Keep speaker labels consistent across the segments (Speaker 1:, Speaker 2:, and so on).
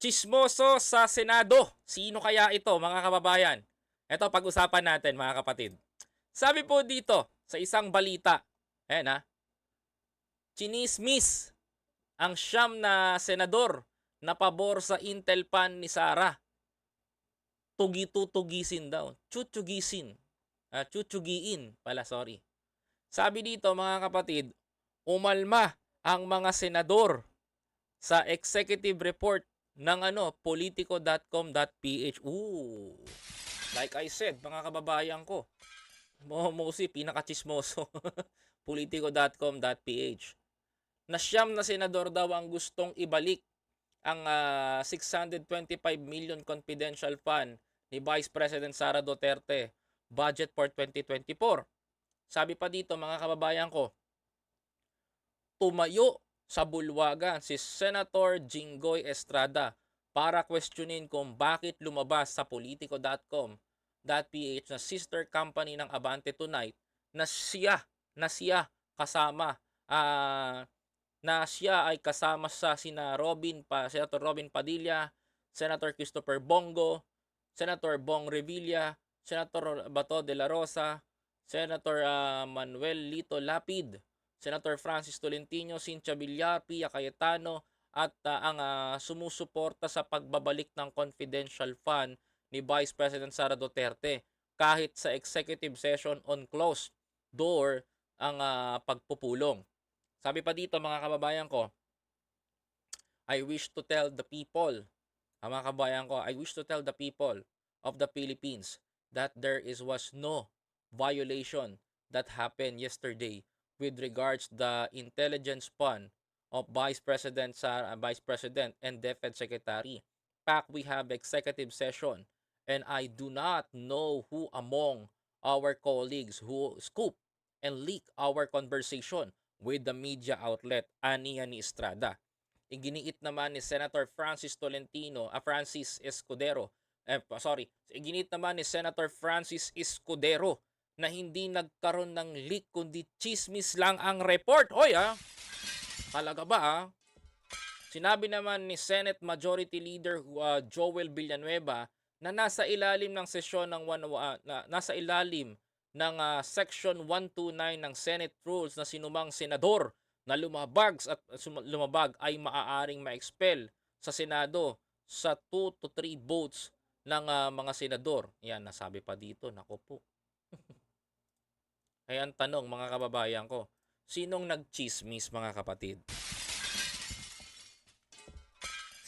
Speaker 1: Tsismoso sa Senado. Sino kaya ito, mga kababayan? Ito, pag-usapan natin, mga kapatid. Sabi po dito, sa isang balita, ayan ha, chinismis ang siyam na senador na pabor sa Intel Pan ni Sara. Tugi-tutugisin daw. Chuchugisin. Chuchugiin pala, sorry. Sabi dito, mga kapatid, umalma ang mga senador sa executive report ng politico.com.ph. Ooh. Like I said, mga kababayan ko, mostly pinakachismoso. politico.com.ph. Na siyam na senador daw ang gustong ibalik ang 625 million confidential fund ni Vice President Sara Duterte budget for 2024. Sabi pa dito, mga kababayan ko, tumayo sa bulwagan si Senator Jinggoy Estrada para questionin kung bakit lumabas sa politico.com.ph na sister company ng Abante Tonight na siya kasama na siya ay kasama sa Senator Robin Padilla, Senator Christopher Bongo, Senator Bong Revilla, Senator Bato de la Rosa, Senator Manuel Lito Lapid, Senator Francis Tolentino, Cynthia Villar, Pia Cayetano, at ang sumusuporta sa pagbabalik ng confidential fund ni Vice President Sara Duterte kahit sa executive session on closed door ang pagpupulong. Sabi pa dito, mga kababayan ko, I wish to tell the people, mga kababayan ko, I wish to tell the people of the Philippines that was no violation that happened yesterday with regards the intelligence fund of Vice President and DepEd Secretary. Fact, we have executive session and I do not know who among our colleagues who scoop and leak our conversation with the media outlet, aniya ni Estrada. Iginiit naman ni Senator Francis Escudero, iginiit naman ni Senator Francis Escudero na hindi nagkaroon ng leak kundi chismis lang ang report. Hoy talaga ba Sinabi naman ni Senate Majority Leader Joel Villanueva na nasa ilalim ng sesyon ng nasa ilalim ng Section 129 ng Senate Rules na sinumang senador na lumabag ay maaaring ma-expel sa Senado sa 2 to 3 votes ng mga senador. Yan, nasabi pa dito. Nako po. Kaya ang tanong, mga kababayan ko, sinong nagchismis, mga kapatid?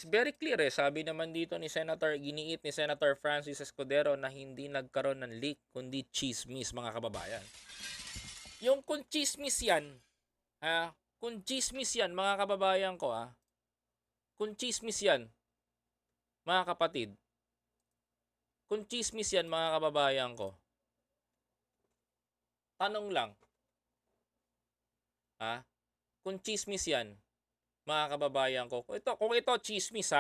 Speaker 1: Very clear sabi naman dito giniit ni Senator Francis Escudero na hindi nagkaroon ng leak kundi chismis, mga kababayan. Yung kung chismis yan, kung chismis yan, mga kababayan ko, kung chismis yan, mga kapatid, kung chismis yan, mga kababayan ko, tanong lang, kung chismis yan, mga kababayan ko, kung ito chismis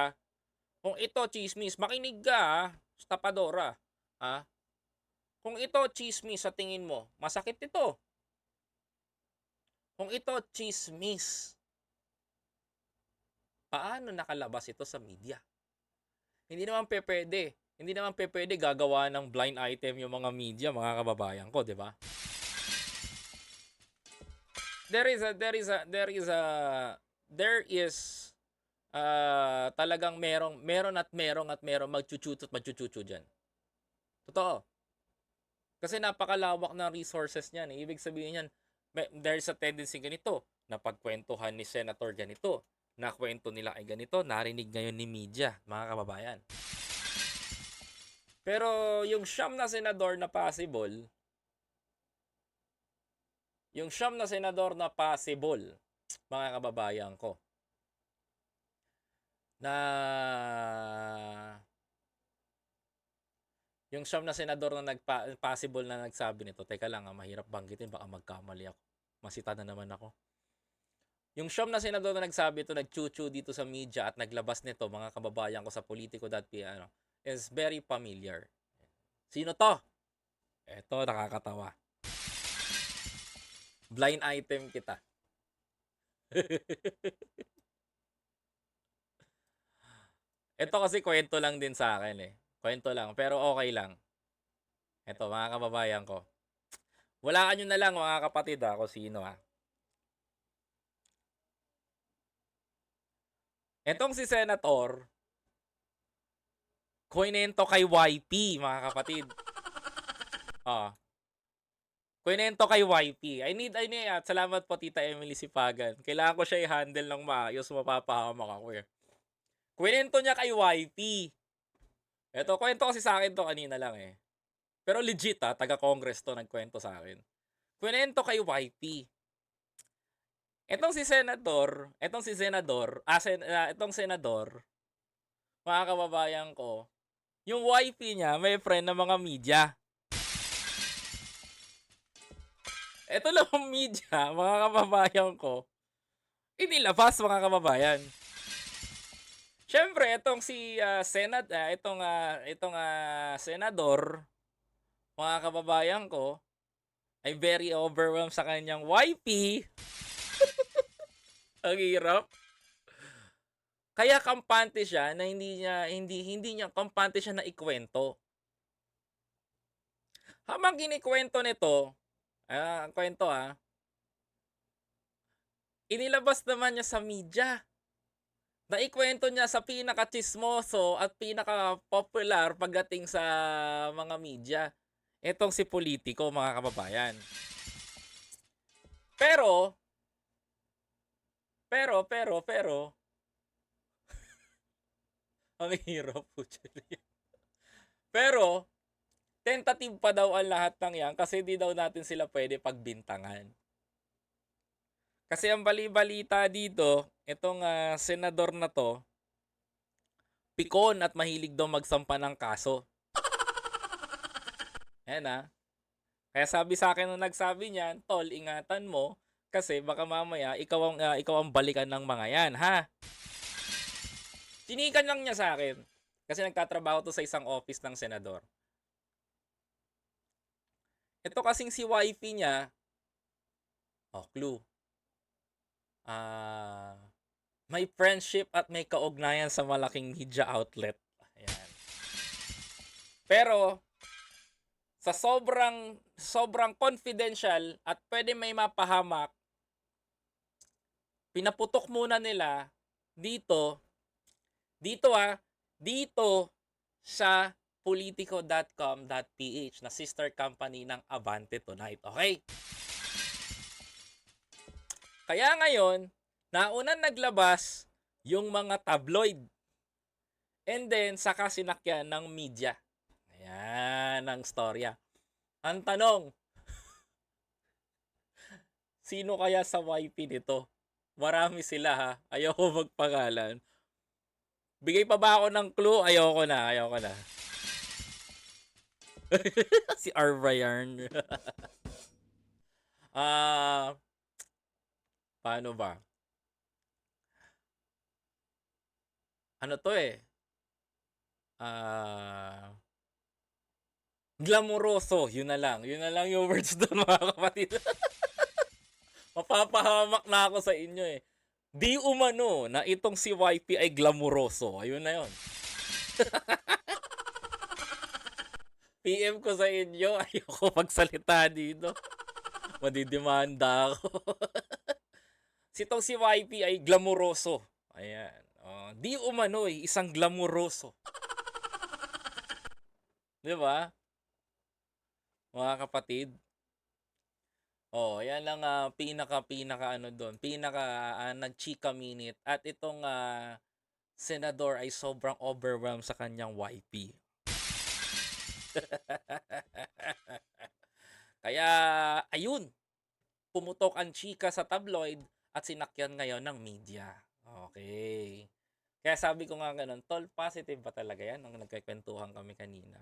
Speaker 1: kung ito chismis, makinig ka Tapadora, kung ito chismis sa tingin mo, masakit ito. Kung ito chismis, paano nakalabas ito sa media? Hindi naman pwede gagawa ng blind item yung mga media, mga kababayan ko, di ba? There is talagang meron at merong magchuchucho dyan. Totoo. Kasi napakalawak ng resources niyan. Ibig sabihin niyan, there's a tendency ganito, na pagkwentuhan ni Senator ganito, na kwento nila ay ganito, narinig ngayon ni media, mga kababayan. Pero yung siyam na senador na possible, mga kababayan ko, na yung siyam na senador na possible na nagsabi nito, teka lang mahirap banggitin, baka magkamali ako. Masita na naman ako. Yung siyam na senador na nagsabi ito, nagchuchu dito sa media at naglabas nito, mga kababayan ko, sa politico.ph, is very familiar. Sino to? Eto, nakakatawa. Blind item kita. Ito kasi kwento lang din sa akin eh. Kwento lang, pero okay lang. Eto mga kababayan ko, walaan niyo na lang mga kapatid, kung sino, Etong si Senator, kuinento kay YP mga kapatid. Oh, kuinento kay YP. Salamat po Tita Emily Sipagan. Kailangan ko siya i-handle ng maayos, mapapahamak ako eh. Kuwinento niya kay YP. Eto, kwento kasi sa akin 'to kanina lang eh. Pero legit taga-Congress 'to nagkwento sa akin. Kuwinento kay YP. Itong senador, mga kababayan ko, yung YP niya may friend na mga media. Eto lang ang media, mga kababayan ko, inilabas mga kababayan. Siyempre itong si, senador, mga kababayan ko, ay very overwhelmed sa kanyang YP. Ang hirap. Kaya kampante siya na hindi niya kampante siya na ikwento. Habang kinikwento nito, ang kwento inilabas naman niya sa media. Naikwento niya sa pinaka-tsismoso at pinaka-popular pagdating sa mga media. Etong si politiko mga kababayan. Pero ang hirap po. Pero tentative pa daw ang lahat ng 'yan kasi di daw natin sila pwede pagbintangan. Kasi ang bali-balita dito, itong, senador na 'to, pikon at mahilig daw magsampa ng kaso. Ayan, Kaya sabi sa akin nung nagsabi niyan, "Tol, ingatan mo kasi baka mamaya ikaw ang balikan ng mga 'yan, ha?" Chinikan lang niya sa akin kasi nagtatrabaho 'to sa isang office ng senador. Ito kasing si YP niya, clue, ah, may friendship at may kaugnayan sa malaking media outlet. Ayan. Pero sa sobrang confidential at pwede may mapahamak, pinaputok muna nila dito, dito dito sa politico.com.ph na sister company ng Abante Tonight. Okay? Kaya ngayon, naunang naglabas yung mga tabloid. And then, saka sinakyan ng media. Ayan ang storya. Ang tanong, sino kaya sa YP nito? Marami sila Ayoko magpangalan. Bigay pa ba ako ng clue? Ayoko na. Si Arvayan. Paano ba? Ano to Glamuroso, yun na lang yung words doon mga kapatid. Mapapahamak na ako sa inyo Di umano na itong si YP ay glamuroso. Ayun na yun. PM ko sa inyo, ayoko magsalita dito. Madidemanda ako. Sitong si YP ay glamuroso. Ayan. Di umano isang glamuroso. Di ba? Mga kapatid. Yan lang pinaka doon. Nag-chika minute at itong senador ay sobrang overwhelmed sa kanyang YP. Kaya ayun, pumutok ang chika sa tabloid at sinakyan ngayon ng media. Okay. Kaya sabi ko nga ganun, tol, positive ba talaga yan nung nagkikwentuhan kami kanina?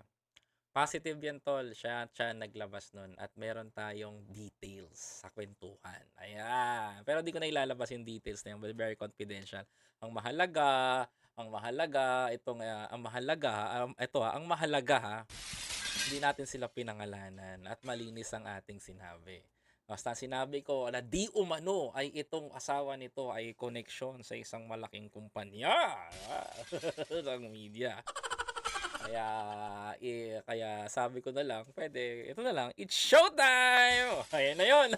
Speaker 1: Positive yan tol, siya naglabas nun at meron tayong details sa kwentuhan. Ayan. Pero di ko na ilalabas yung details na yun, very confidential. Ang mahalaga, hindi natin sila pinangalanan at malinis ang ating sinabi. Basta sinabi ko na di umano ay itong asawa nito ay koneksyon sa isang malaking kumpanya ng media. Kaya, kaya sabi ko na lang, pwede ito na lang, "It's showtime!" Ayan na 'yun.